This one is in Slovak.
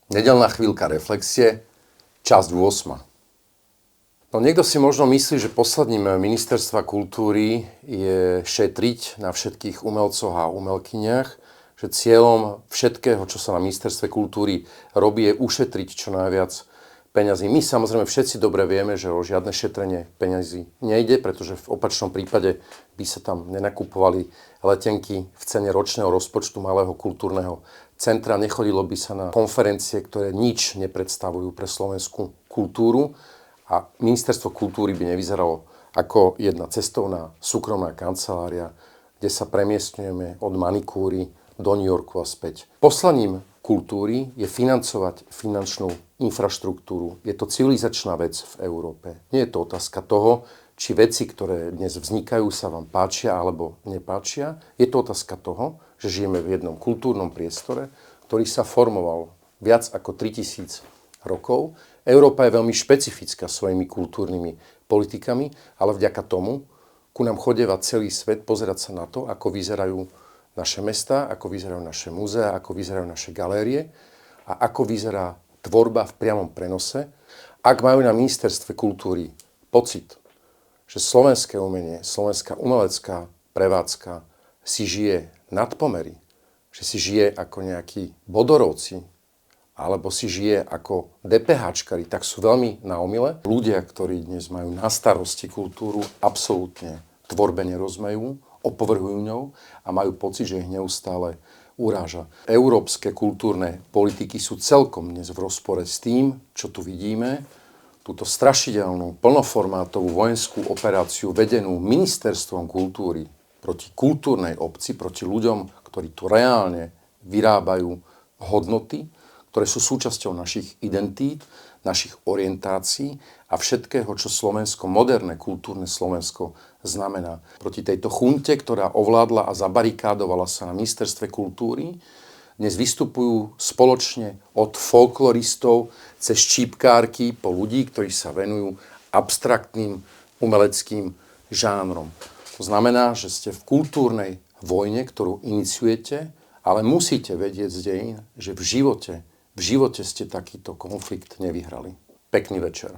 Nedeľná chvíľka reflexie, časť 8. No niekto si možno myslí, že poslaním Ministerstva kultúry je šetriť na všetkých umelcoch a umelkyniach, že cieľom všetkého, čo sa na Ministerstve kultúry robí, je ušetriť čo najviac peňazí. My samozrejme všetci dobre vieme, že o žiadne šetrenie peňazí nejde, pretože v opačnom prípade by sa tam nenakupovali letenky v cene ročného rozpočtu malého kultúrneho centra, nechodilo by sa na konferencie, ktoré nič nepredstavujú pre slovenskú kultúru a Ministerstvo kultúry by nevyzeralo ako jedna cestovná súkromná kancelária, kde sa premiestňujeme od manikúry do New Yorku a späť. Poslaním kultúry je financovať finančnú infraštruktúru. Je to civilizačná vec v Európe. Nie je to otázka toho, či veci, ktoré dnes vznikajú, sa vám páčia alebo nepáčia. Je to otázka toho, že žijeme v jednom kultúrnom priestore, ktorý sa formoval viac ako 3000 rokov. Európa je veľmi špecifická svojimi kultúrnymi politikami, ale vďaka tomu ku nám chodieva celý svet pozerať sa na to, ako vyzerajú naše mestá, ako vyzerajú naše múzea, ako vyzerajú naše galérie a ako vyzerá tvorba v priamom prenose. Ak majú na Ministerstve kultúry pocit, že slovenské umenie, slovenská umelecká prevádzka si žije nad pomery, že si žije ako nejakí bodorovci, alebo si žije ako DPHčkari, tak sú veľmi na omyle. Ľudia, ktorí dnes majú na starosti kultúru, absolútne tvorbe nerozmejú, opovrhujú ňou a majú pocit, že ich neustále uráža. Európske kultúrne politiky sú celkom dnes v rozpore s tým, čo tu vidíme. Túto strašidelnú, plnoformátovú vojenskú operáciu vedenú Ministerstvom kultúry proti kultúrnej obci, proti ľuďom, ktorí tu reálne vyrábajú hodnoty, ktoré sú súčasťou našich identít, našich orientácií a všetkého, čo Slovensko, moderné kultúrne Slovensko znamená. Proti tejto chunte, ktorá ovládla a zabarikádovala sa na Ministerstve kultúry, dnes vystupujú spoločne od folkloristov cez čípkárky po ľudí, ktorí sa venujú abstraktným umeleckým žánrom. To znamená, že ste v kultúrnej vojne, ktorú iniciujete, ale musíte vedieť z dejín, že v živote ste takýto konflikt nevyhrali. Pekný večer.